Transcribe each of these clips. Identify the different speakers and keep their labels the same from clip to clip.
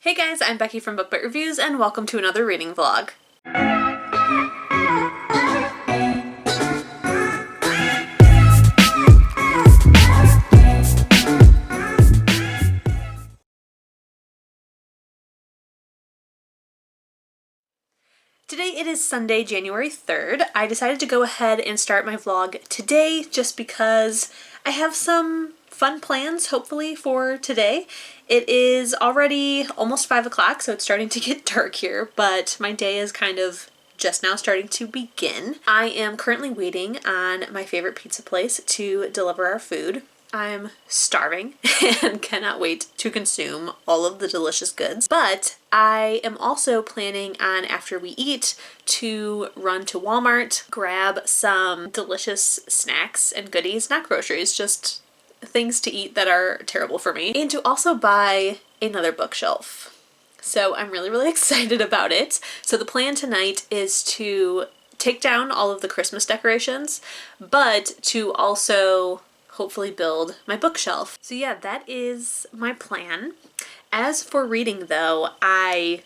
Speaker 1: Hey guys, I'm Becky from Book Reviews and welcome to another reading vlog. Today it is Sunday, January 3rd. I decided to go ahead and start my vlog today just because I have some fun plans, hopefully, for today. It is already almost 5 o'clock, so it's starting to get dark here, but my day is kind of just now starting to begin. I am currently waiting on my favorite pizza place to deliver our food. I'm starving and cannot wait to consume all of the delicious goods. But I am also planning on, after we eat, to run to Walmart, grab some delicious snacks and goodies, not groceries, just things to eat that are terrible for me, and to also buy another bookshelf. So I'm really excited about it. So the plan tonight is to take down all of the Christmas decorations, but to also hopefully build my bookshelf. So yeah, that is my plan. As for reading though, I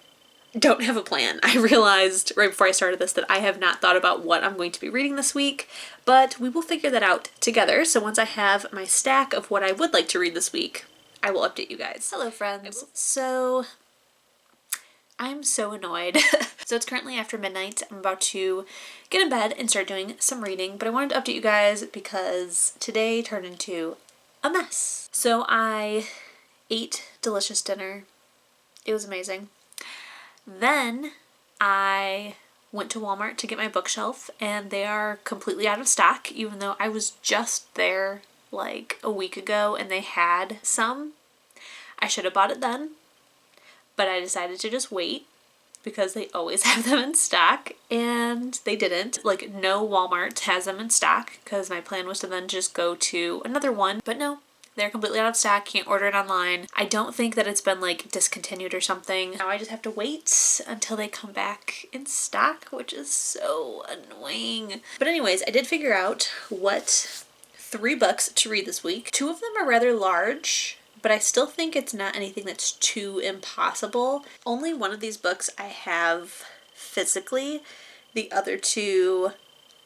Speaker 1: don't have a plan. I realized right before I started this that I have not thought about what I'm going to be reading this week, but we will figure that out together. So once I have my stack of what I would like to read this week, I will update you guys. Hello friends. So I'm so annoyed. So it's currently after midnight. I'm about to get in bed and start doing some reading, but I wanted to update you guys because today turned into a mess. So I ate delicious dinner. It was amazing. Then I went to Walmart to get my bookshelf and they are completely out of stock, even though I was just there like a week ago and they had some. I should have bought it then, but I decided to just wait because they always have them in stock, and they didn't. Like, no Walmart has them in stock because my plan was to then just go to another one, but no, they're completely out of stock. Can't order it online. I don't think that it's been like discontinued or something. Now I just have to wait until they come back in stock, which is so annoying. But anyways, I did figure out what 3 books to read this week. 2 of them are rather large, but I still think it's not anything that's too impossible. Only one of these books I have physically. The other 2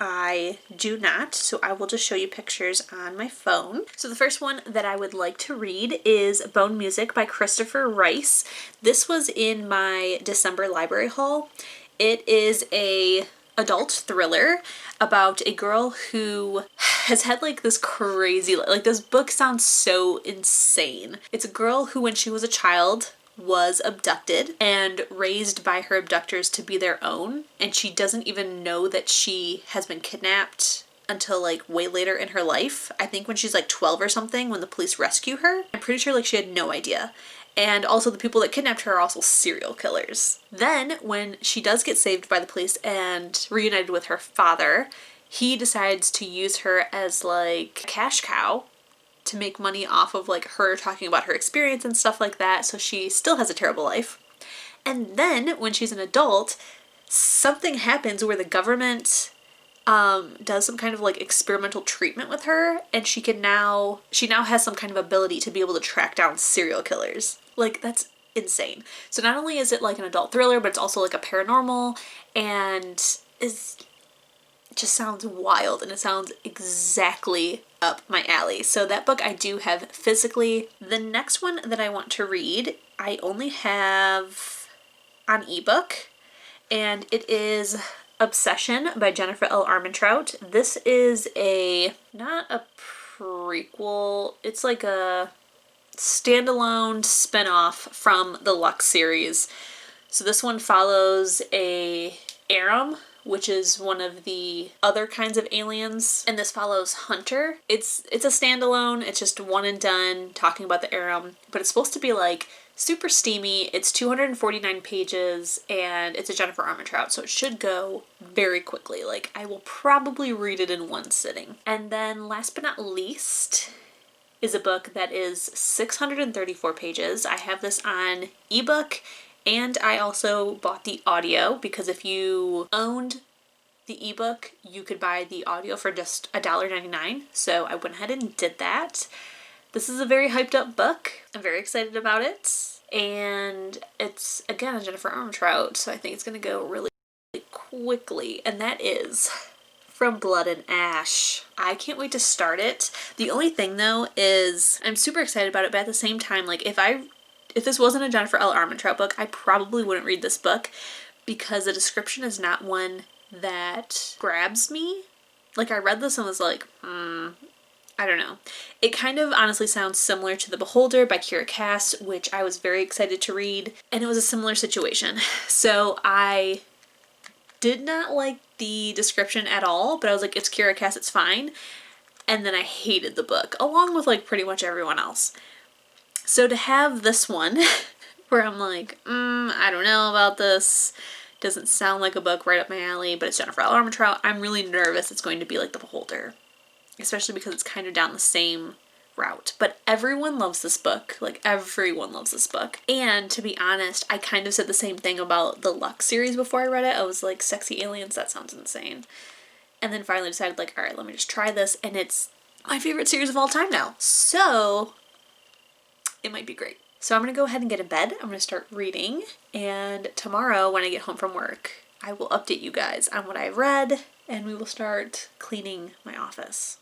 Speaker 1: I do not, so I will just show you pictures on my phone. So the first one that I would like to read is Bone Music by Christopher Rice. This was in my December library haul. It is a adult thriller about a girl who has had like this crazy, like this book sounds so insane. It's a girl who when she was a child was abducted and raised by her abductors to be their own, and she doesn't even know that she has been kidnapped until like way later in her life. I think when she's like 12 or something when the police rescue her. I'm pretty sure like she had no idea. And also the people that kidnapped her are also serial killers. Then when she does get saved by the police and reunited with her father, he decides to use her as like a cash cow to make money off of like her talking about her experience and stuff like that. So she still has a terrible life. And then when she's an adult, something happens where the government does some kind of like experimental treatment with her, and she now has some kind of ability to be able to track down serial killers. Like, that's insane. So not only is it like an adult thriller, but it's also like a paranormal, and it just sounds wild, and it sounds exactly up my alley. So that book I do have physically. The next one that I want to read, I only have on ebook, and it is Obsession by Jennifer L. Armentrout. This is not a prequel, it's like a standalone spin-off from the Lux series. So this one follows a Aram, which is one of the other kinds of aliens, and this follows Hunter. It's a standalone, it's just one and done talking about the Aram, but it's supposed to be like super steamy. It's 249 pages and it's a Jennifer Armentrout, so it should go very quickly. Like, I will probably read it in one sitting. And then last but not least is a book that is 634 pages. I have this on ebook, and I also bought the audio because if you owned the ebook, you could buy the audio for just $1.99. So I went ahead and did that. This is a very hyped up book. I'm very excited about it. And it's, again, a Jennifer Armentrout, so I think it's going to go really quickly, and that is From Blood and Ash. I can't wait to start it. The only thing, though, is I'm super excited about it, but at the same time, like, if this wasn't a Jennifer L. Armentrout book, I probably wouldn't read this book because the description is not one that grabs me. Like, I read this and was like, I don't know. It kind of honestly sounds similar to The Beholder by Kira Cass, which I was very excited to read, and it was a similar situation. So I did not like the description at all, but I was like, it's Kira Cass, it's fine. And then I hated the book, along with like pretty much everyone else. So to have this one, where I'm like, I don't know about this, doesn't sound like a book right up my alley, but it's Jennifer L. Armentrout, I'm really nervous it's going to be like The Beholder. Especially because it's kind of down the same route. But everyone loves this book. Like, everyone loves this book. And to be honest, I kind of said the same thing about the Lux series before I read it. I was like, sexy aliens, that sounds insane. And then finally decided, like, alright, let me just try this. And it's my favorite series of all time now. So, it might be great. So I'm going to go ahead and get in bed. I'm going to start reading. And tomorrow, when I get home from work, I will update you guys on what I've read. And we will start cleaning my office.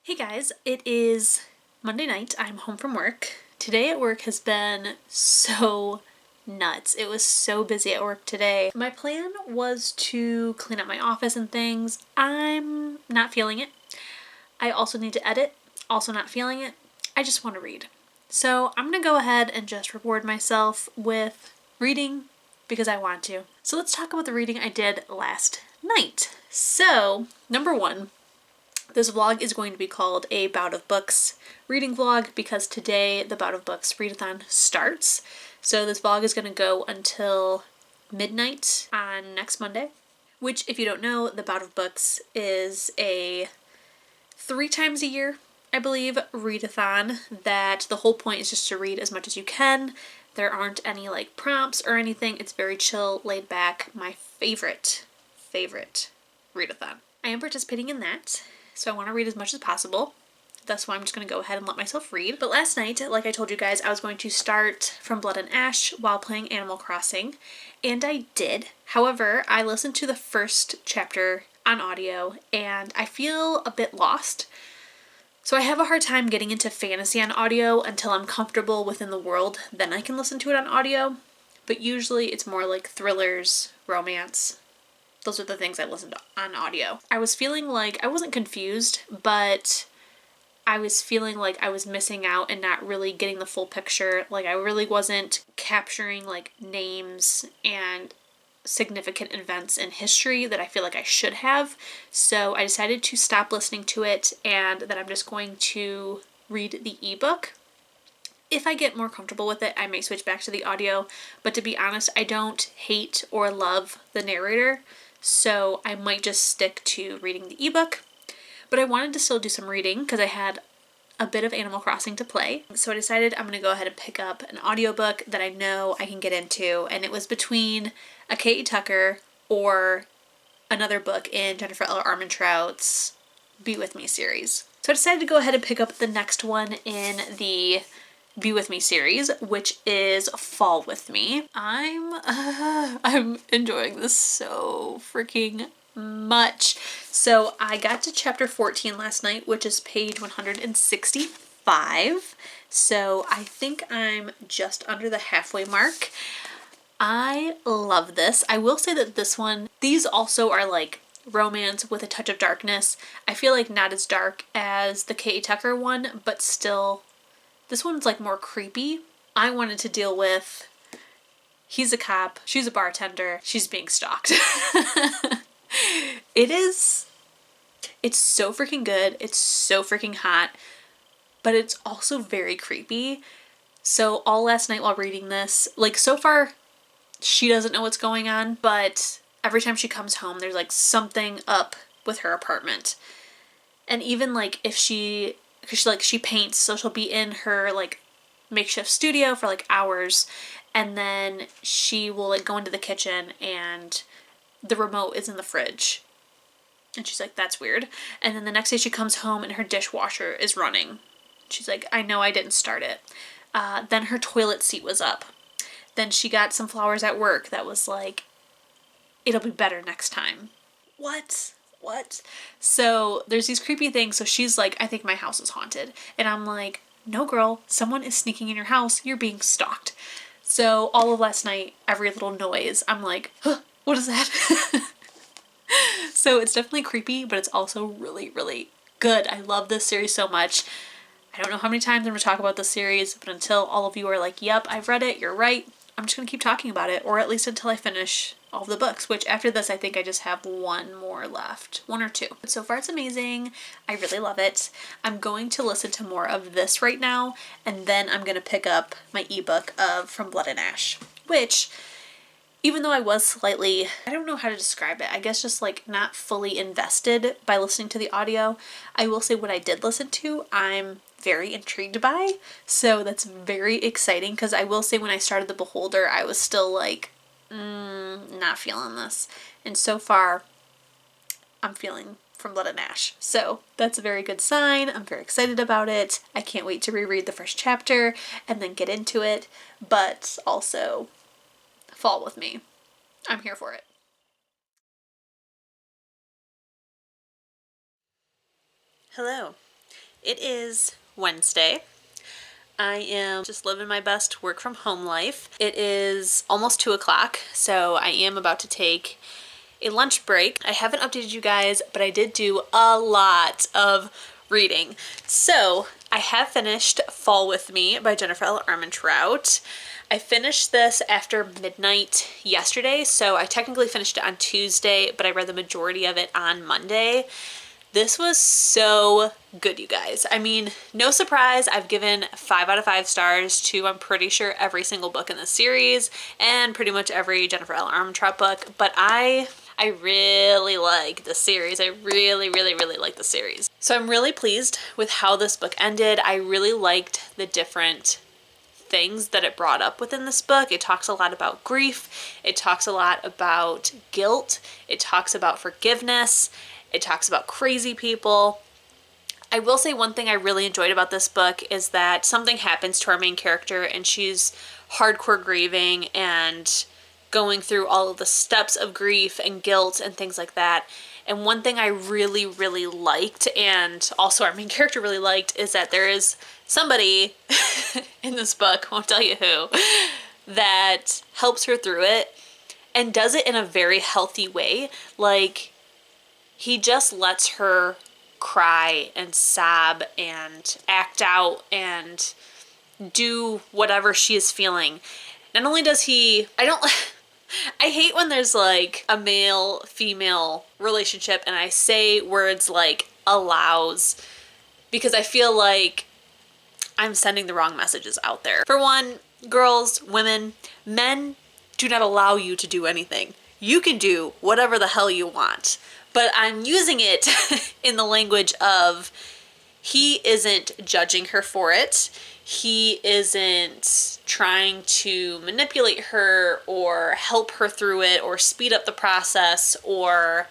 Speaker 1: Hey guys, it is Monday night. I'm home from work. Today at work has been so nuts. It was so busy at work today. My plan was to clean up my office and things. I'm not feeling it. I also need to edit. Also not feeling it. I just want to read. So I'm going to go ahead and just reward myself with reading because I want to. So let's talk about the reading I did last night. So, number one, this vlog is going to be called a Bout of Books reading vlog because today the Bout of Books readathon starts. So this vlog is going to go until midnight on next Monday, which if you don't know, the Bout of Books is a 3 times a year, I believe, readathon that the whole point is just to read as much as you can. There aren't any like prompts or anything. It's very chill, laid back. My favorite readathon. I am participating in that. So I want to read as much as possible. That's why I'm just going to go ahead and let myself read. But last night, like I told you guys, I was going to start From Blood and Ash while playing Animal Crossing. And I did. However, I listened to the first chapter on audio and I feel a bit lost. So I have a hard time getting into fantasy on audio until I'm comfortable within the world. Then I can listen to it on audio. But usually it's more like thrillers, romance. Those are the things I listened to on audio. I was feeling like, I wasn't confused, but I was feeling like I was missing out and not really getting the full picture. Like I really wasn't capturing like names and significant events in history that I feel like I should have. So I decided to stop listening to it and that I'm just going to read the ebook. If I get more comfortable with it, I may switch back to the audio. But to be honest, I don't hate or love the narrator. So I might just stick to reading the ebook. But I wanted to still do some reading because I had a bit of Animal Crossing to play. So I decided I'm going to go ahead and pick up an audiobook that I know I can get into. And it was between a K.E. Tucker or another book in Jennifer L. Armentrout's Be With Me series. So I decided to go ahead and pick up the next one in the Be With Me series, which is Fall With Me. I'm enjoying this so freaking much. So I got to chapter 14 last night, which is page 165. So I think I'm just under the halfway mark. I love this. I will say that these also are like romance with a touch of darkness. I feel like not as dark as the K.E. Tucker one, but still, this one's like more creepy. I wanted to deal with, he's a cop, she's a bartender, she's being stalked. It's so freaking good. It's so freaking hot, but it's also very creepy. So all last night while reading this, like so far, she doesn't know what's going on, but every time she comes home, there's like something up with her apartment. And even like if she paints, so she'll be in her like makeshift studio for like hours, and then she will like go into the kitchen and the remote is in the fridge. And she's like, that's weird. And then the next day she comes home and her dishwasher is running. She's like, I know I didn't start it. Then her toilet seat was up. Then she got some flowers at work that was like, it'll be better next time. What? So there's these creepy things. So she's like, I think my house is haunted. And I'm like, no girl, someone is sneaking in your house. You're being stalked. So all of last night, every little noise, I'm like, huh, what is that? So it's definitely creepy, but it's also really, really good. I love this series so much. I don't know how many times I'm going to talk about this series, but until all of you are like, yep, I've read it, you're right, I'm just going to keep talking about it, or at least until I finish all of the books, which after this I think I just have one more left. 1 or 2. But so far it's amazing. I really love it. I'm going to listen to more of this right now, and then I'm going to pick up my ebook of From Blood and Ash, which, even though I was slightly, I don't know how to describe it, I guess just like not fully invested by listening to the audio, I will say what I did listen to, I'm very intrigued by. So that's very exciting, because I will say when I started The Beholder, I was still like, not feeling this. And so far, I'm feeling From Blood and Ash. So that's a very good sign. I'm very excited about it. I can't wait to reread the first chapter and then get into it, but also fall with me. I'm here for it. Hello. It is Wednesday. I am just living my best work from home life. It is almost 2 o'clock, so I am about to take a lunch break. I haven't updated you guys, but I did do a lot of reading. So I have finished Fall With Me by Jennifer L. Armentrout. I finished this after midnight yesterday, so I technically finished it on Tuesday, but I read the majority of it on Monday. This was so good, you guys. I mean, no surprise, I've given 5 out of 5 stars to, I'm pretty sure, every single book in the series and pretty much every Jennifer L. Armentrout book, but I really like the series. I really like the series. So I'm really pleased with how this book ended. I really liked the different things that it brought up within this book. It talks a lot about grief. It talks a lot about guilt. It talks about forgiveness. It talks about crazy people. I will say one thing I really enjoyed about this book is that something happens to our main character and she's hardcore grieving and going through all of the steps of grief and guilt and things like that. And one thing I really liked, and also our main character really liked, is that there is somebody in this book, won't tell you who, that helps her through it and does it in a very healthy way. Like, he just lets her cry and sob and act out and do whatever she is feeling. Not only does he, I hate when there's like a male-female relationship and I say words like allows, because I feel like I'm sending the wrong messages out there. For one, girls, women, men do not allow you to do anything. You can do whatever the hell you want. But I'm using it in the language of he isn't judging her for it. He isn't trying to manipulate her or help her through it or speed up the process or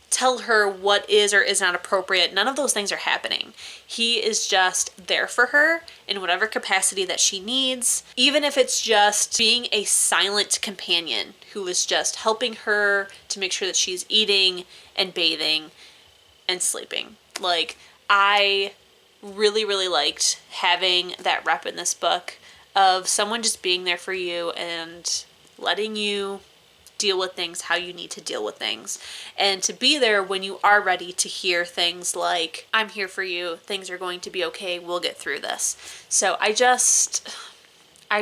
Speaker 1: tell her what is or is not appropriate. None of those things are happening. He is just there for her in whatever capacity that she needs, even if it's just being a silent companion who is just helping her to make sure that she's eating and bathing and sleeping. Like, I really liked having that rep in this book of someone just being there for you and letting you deal with things how you need to deal with things, and to be there when you are ready to hear things like, I'm here for you, things are going to be okay, we'll get through this. So I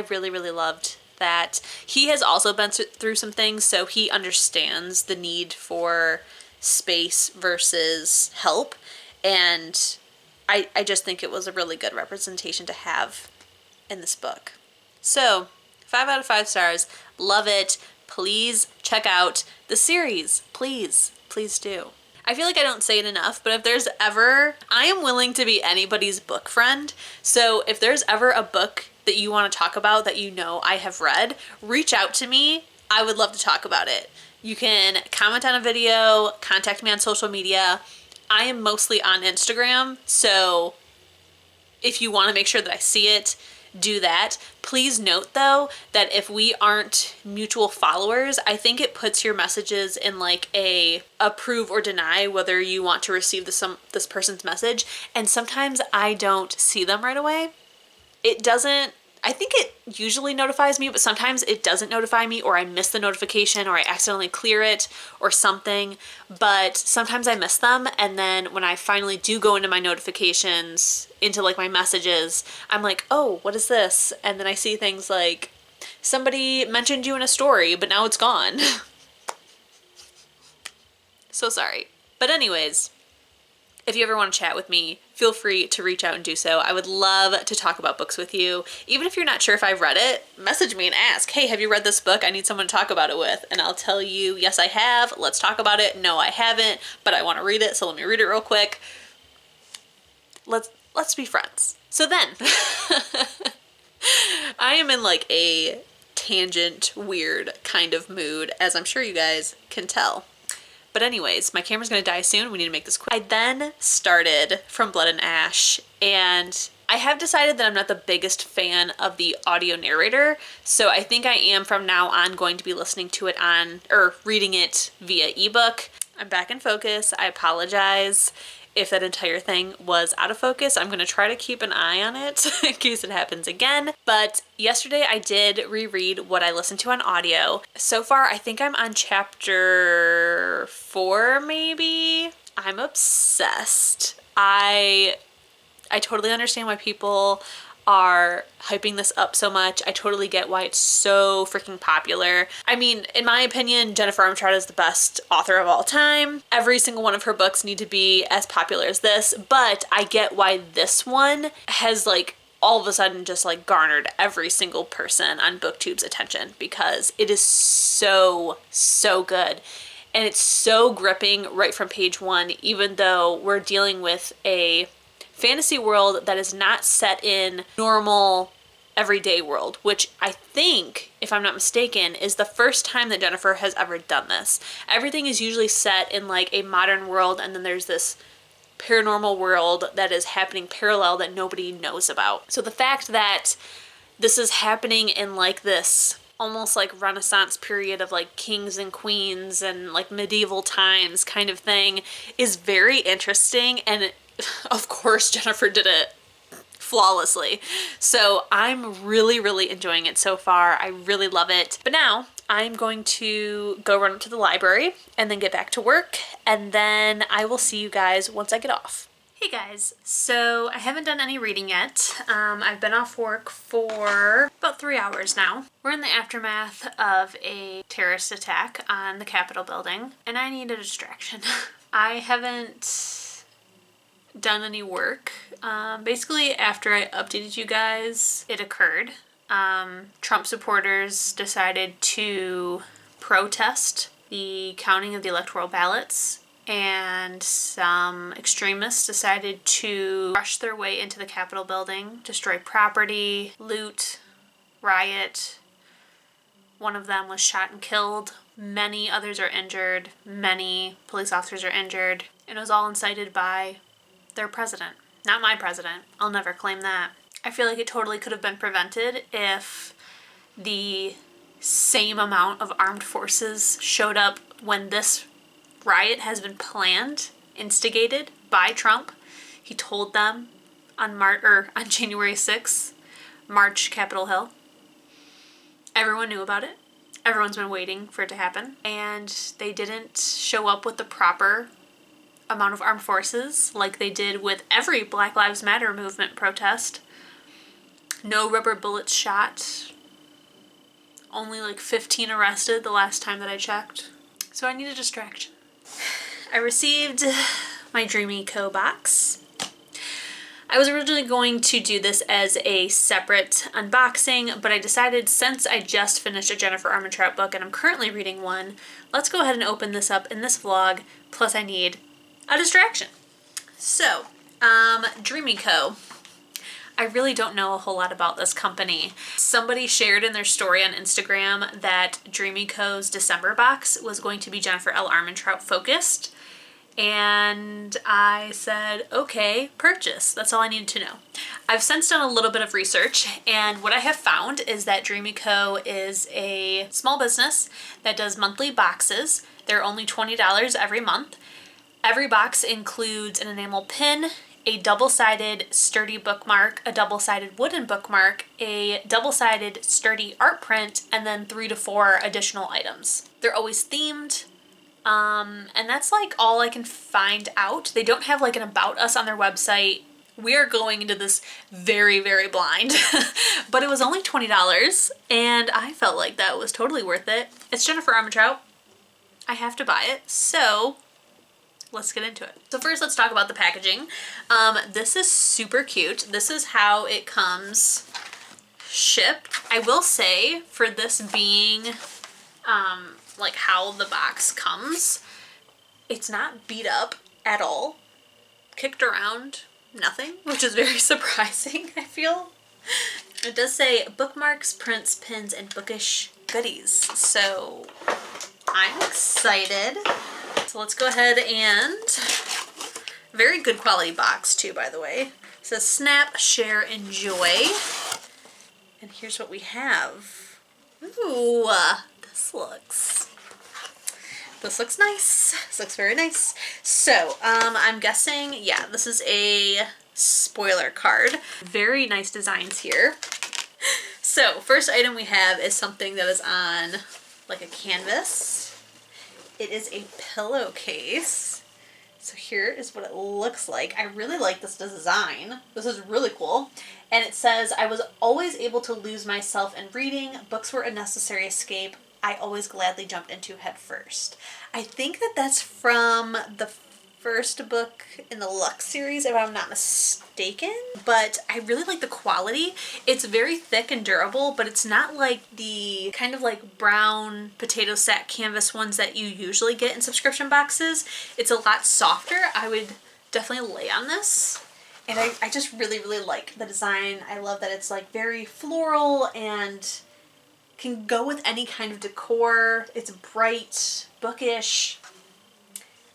Speaker 1: really loved that. He has also been through some things, so he understands the need for space versus help, and I just think it was a really good representation to have in this book. So 5 out of 5 stars, love it. Please check out the series. Please do. I feel like I don't say it enough, but if there's ever, I am willing to be anybody's book friend. So if there's ever a book that you want to talk about that you know I have read, reach out to me. I would love to talk about it. You can comment on a video, contact me on social media. I am mostly on Instagram, so if you want to make sure that I see it, do that. Please note though that if we aren't mutual followers, I think it puts your messages in like a approve or deny whether you want to receive this person's message. And sometimes I don't see them right away. It doesn't, I think it usually notifies me, but sometimes it doesn't notify me, or I miss the notification, or I accidentally clear it or something. But sometimes I miss them, and then when I finally do go into my notifications, into like my messages, I'm like, oh, what is this? And then I see things like, somebody mentioned you in a story, but now it's gone. So sorry. But anyways, if you ever want to chat with me, feel free to reach out and do so. I would love to talk about books with you. Even if you're not sure if I've read it, message me and ask, hey, have you read this book? I need someone to talk about it with. And I'll tell you, yes, I have. Let's talk about it. No, I haven't, but I want to read it, so let me read it real quick. Let's be friends. So then, I am in like a tangent, weird kind of mood, as I'm sure you guys can tell. But anyways, my camera's gonna die soon. We need to make this quick. I then started From Blood and Ash, and I have decided that I'm not the biggest fan of the audio narrator, so I think I am from now on going to be listening to it or reading it via ebook. I'm back in focus. I apologize if that entire thing was out of focus. I'm going to try to keep an eye on it in case it happens again. But yesterday I did reread what I listened to on audio. So far, I think I'm on chapter 4, maybe. I'm obsessed. I totally understand why people are hyping this up so much. I totally get why it's so freaking popular. I mean, in my opinion, Jennifer Armentrout is the best author of all time. Every single one of her books need to be as popular as this, but I get why this one has like all of a sudden just like garnered every single person on BookTube's attention, because it is so good. And it's so gripping right from page 1, even though we're dealing with a fantasy world that is not set in normal everyday world, which I think, if I'm not mistaken, is the first time that Jennifer has ever done this. Everything is usually set in like a modern world, and then there's this paranormal world that is happening parallel that nobody knows about. So the fact that this is happening in like this almost like Renaissance period of like kings and queens and like medieval times kind of thing is very interesting, and of course, Jennifer did it flawlessly. So I'm really enjoying it so far. I really love it. But now I'm going to go run up to the library and then get back to work. And then I will see you guys once I get off. Hey guys, so I haven't done any reading yet. I've been off work for about 3 hours now. We're in the aftermath of a terrorist attack on the Capitol building, and I need a distraction. I haven't done any work. Basically, after I updated you guys, it occurred. Trump supporters decided to protest the counting of the electoral ballots, and some extremists decided to rush their way into the Capitol building, destroy property, loot, riot. One of them was shot and killed. Many others are injured. Many police officers are injured. And it was all incited by their president. Not my president. I'll never claim that. I feel like it totally could have been prevented if the same amount of armed forces showed up when this riot has been planned, instigated by Trump. He told them on January 6th, March Capitol Hill. Everyone knew about it. Everyone's been waiting for it to happen. And they didn't show up with the proper amount of armed forces like they did with every Black Lives Matter movement protest. No rubber bullets shot. Only like 15 arrested the last time that I checked. So I need a distraction. I received my Dreamy Co. box. I was originally going to do this as a separate unboxing, but I decided since I just finished a Jennifer Armentrout book and I'm currently reading one, let's go ahead and open this up in this vlog, plus I need a distraction. So, Dreamy Co. I really don't know a whole lot about this company. Somebody shared in their story on Instagram that Dreamy Co.'s December box was going to be Jennifer L. Armentrout focused, and I said, okay, purchase. That's all I needed to know. I've since done a little bit of research, and what I have found is that Dreamy Co. is a small business that does monthly boxes. They're only $20 every month. Every box includes an enamel pin, a double-sided sturdy bookmark, a double-sided wooden bookmark, a double-sided sturdy art print, and then 3 to 4 additional items. They're always themed, and that's like all I can find out. They don't have like an About Us on their website. We are going into this very, very blind, but it was only $20, and I felt like that was totally worth it. It's Jennifer Armentrout. I have to buy it, so let's get into it. So first, let's talk about the packaging. This is super cute. This is how it comes shipped. I will say, for this being like how the box comes, it's not beat up at all. Kicked around, nothing, which is very surprising, I feel. It does say bookmarks, prints, pins, and bookish goodies. So I'm excited. So let's go ahead and, very good quality box too, by the way. It says snap, share, enjoy. And here's what we have. Ooh, this looks nice. This looks very nice. So, I'm guessing, yeah, this is a spoiler card. Very nice designs here. So, first item we have is something that is on like a canvas. It is a pillowcase. So here is what it looks like. I really like this design. This is really cool. And it says, I was always able to lose myself in reading. Books were a necessary escape I always gladly jumped into head first. I think that that's from the first book in the Lux series, if I'm not mistaken. But I really like the quality. It's very thick and durable, but it's not like the kind of like brown potato sack canvas ones that you usually get in subscription boxes. It's a lot softer. I would definitely lay on this. And I just really, really like the design. I love that it's like very floral and can go with any kind of decor. It's bright, bookish.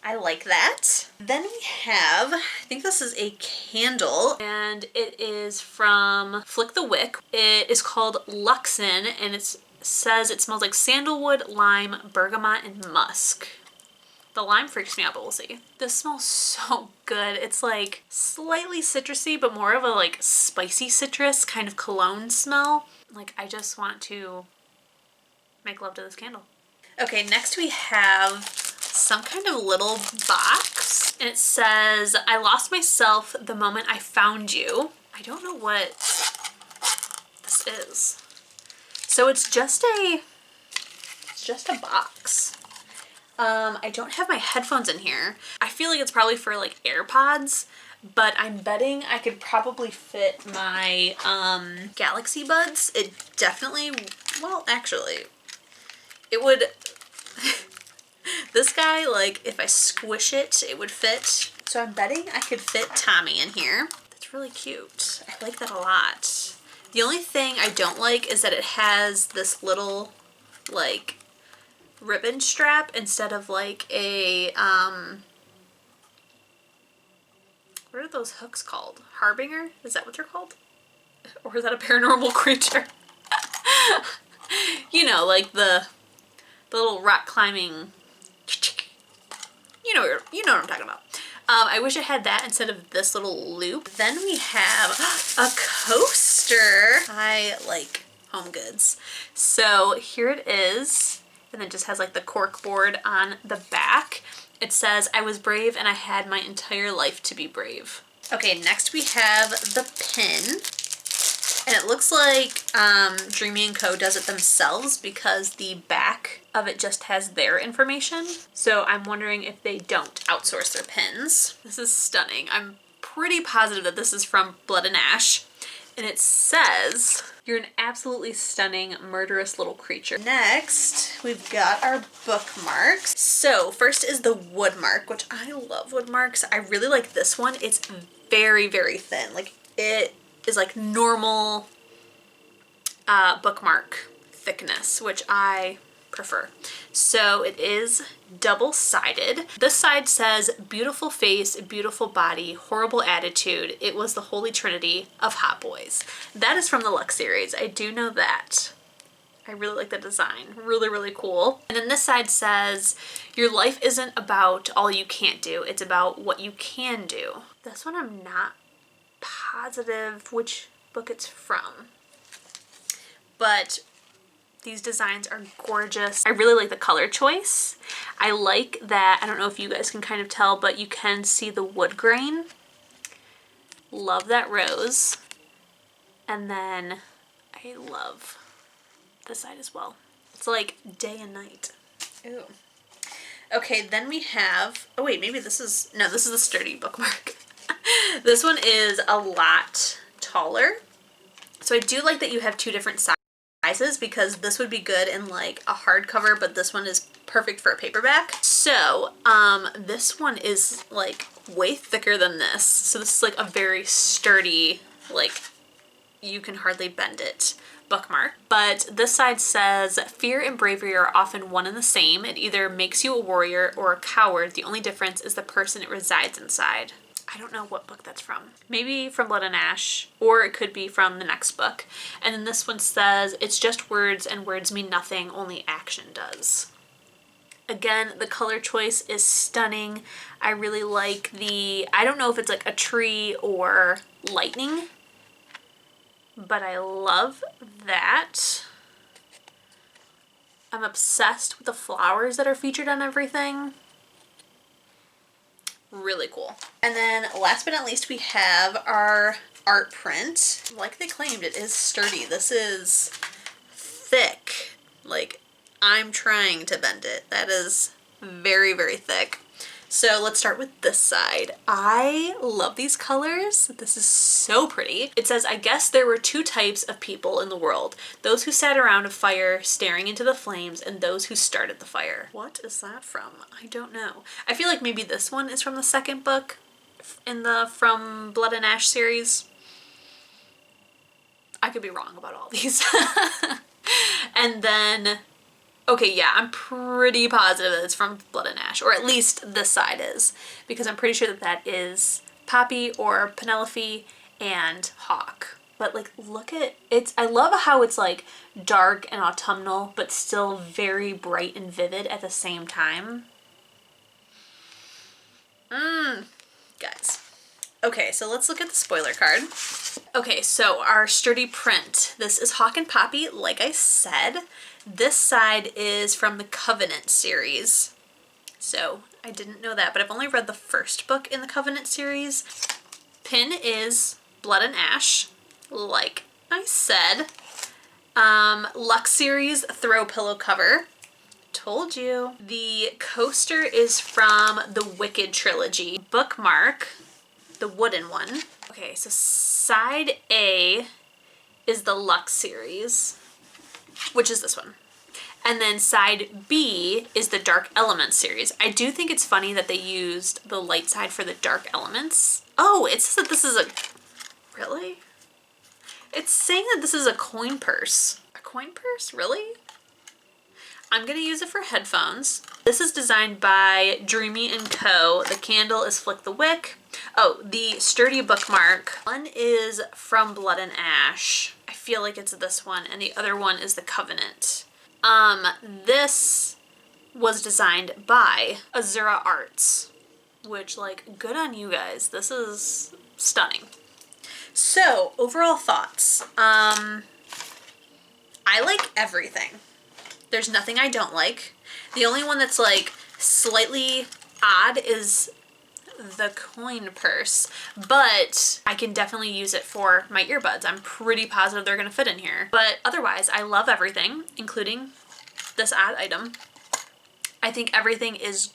Speaker 1: I like that. Then we have, I think this is a candle, and it is from Flick the Wick. It is called Luxin, and it says it smells like sandalwood, lime, bergamot, and musk. The lime freaks me out, but we'll see. This smells so good. It's like slightly citrusy, but more of a like spicy citrus kind of cologne smell. Like, I just want to make love to this candle. Okay, next we have some kind of little box, and it says, I lost myself the moment I found you. I don't know what this is. So it's just a box. I don't have my headphones in here. I feel like it's probably for like AirPods, but I'm betting I could probably fit my Galaxy Buds. It definitely, well, actually, it would, this guy, like, if I squish it, it would fit. So I'm betting I could fit Tommy in here. That's really cute. I like that a lot. The only thing I don't like is that it has this little, like, ribbon strap instead of like a, what are those hooks called? Harbinger? Is that what they're called? Or is that a paranormal creature? You know, like the little rock climbing, you know what I'm talking about. I wish it had that instead of this little loop. Then we have a coaster. I like home goods. So here it is. And then it just has like the cork board on the back. It says, I was brave and I had my entire life to be brave. Okay, next we have the pin. And it looks like Dreamy & Co. does it themselves because the back of it just has their information. So I'm wondering if they don't outsource their pins. This is stunning. I'm pretty positive that this is from Blood and Ash. And it says, you're an absolutely stunning, murderous little creature. Next, we've got our bookmarks. So first is the Woodmark, which I love Woodmarks. I really like this one. It's very, very thin. Like, it is like normal bookmark thickness, which I prefer. So it is double-sided. This side says, beautiful face, beautiful body, horrible attitude. It was the holy trinity of hot boys. That is from the Luxe series. I do know that. I really like the design. Really, really cool. And then this side says, your life isn't about all you can't do. It's about what you can do. This one I'm not positive which book it's from. But these designs are gorgeous. I really like the color choice. I like that, I don't know if you guys can kind of tell, but you can see the wood grain. Love that rose. And then I love this side as well. It's like day and night. Ooh. Okay, then we have, oh wait, maybe this is, no, this is the sturdy bookmark. This one is a lot taller. So I do like that you have two different sizes because this would be good in like a hardcover, but this one is perfect for a paperback. So this one is like way thicker than this. So this is like a very sturdy, like you can hardly bend it bookmark. But this side says, fear and bravery are often one and the same. It either makes you a warrior or a coward. The only difference is the person it resides inside. I don't know what book that's from. Maybe from Blood and Ash, or it could be from the next book. And then this one says, it's just words and words mean nothing, only action does. Again, the color choice is stunning. I really like the, I don't know if it's like a tree or lightning, but I love that. I'm obsessed with the flowers that are featured on everything. Really cool. And then last but not least, we have our art print. Like they claimed, it is sturdy. This is thick. Like, I'm trying to bend it. That is very, very thick. So let's start with this side. I love these colors. This is so pretty. It says, I guess there were two types of people in the world. Those who sat around a fire staring into the flames and those who started the fire. What is that from? I don't know. I feel like maybe this one is from the second book in the From Blood and Ash series. I could be wrong about all these. And then, okay, yeah, I'm pretty positive that it's from Blood and Ash, or at least this side is, because I'm pretty sure that that is Poppy or Penelope and Hawk. But like, look at it's, I love how it's like dark and autumnal, but still very bright and vivid at the same time. Guys. Okay, so let's look at the spoiler card. Okay, so our sturdy print. This is Hawk and Poppy, like I said. This side is from the Covenant series. So I didn't know that, but I've only read the first book in the Covenant series. Pin is Blood and Ash, like I said. Luxe series throw pillow cover. Told you. The coaster is from the Wicked trilogy. Bookmark, the wooden one. Okay, so side A is the Luxe series, which is this one. And then side B is the Dark Elements series. I do think it's funny that they used the light side for the Dark Elements. Oh, it says that this is a, really? It's saying that this is a coin purse. A coin purse, really? I'm gonna use it for headphones. This is designed by Dreamy & Co. The candle is Flick the Wick. Oh, the sturdy bookmark. One is From Blood and Ash. I feel like it's this one, and the other one is the Covenant. This was designed by Azura Arts, which, like, good on you guys. This is stunning. So, overall thoughts. I like everything. There's nothing I don't like. The only one that's, like, slightly odd is the coin purse, but I can definitely use it for my earbuds. I'm pretty positive they're gonna fit in here. But otherwise, I love everything, including this odd item. I think everything is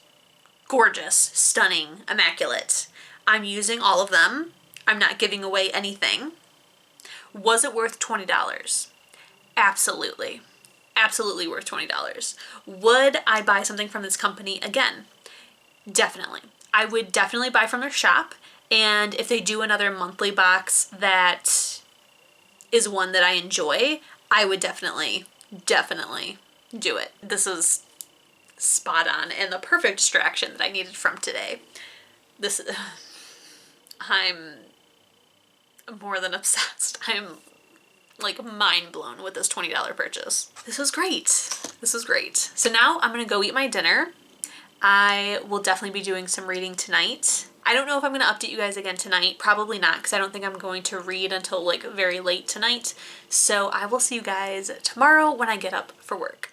Speaker 1: gorgeous, stunning, immaculate. I'm using all of them. I'm not giving away anything. Was it worth $20? Absolutely. Absolutely worth $20. Would I buy something from this company again? Definitely. I would definitely buy from their shop, and if they do another monthly box that is one that I enjoy, I would definitely do it. This is spot on and the perfect distraction that I needed from today. This, I'm more than obsessed. I'm like mind blown with this $20 purchase. This was great. This was great. So now I'm gonna go eat my dinner. I will definitely be doing some reading tonight. I don't know if I'm gonna update you guys again tonight. Probably not, because I don't think I'm going to read until like very late tonight. So I will see you guys tomorrow when I get up for work.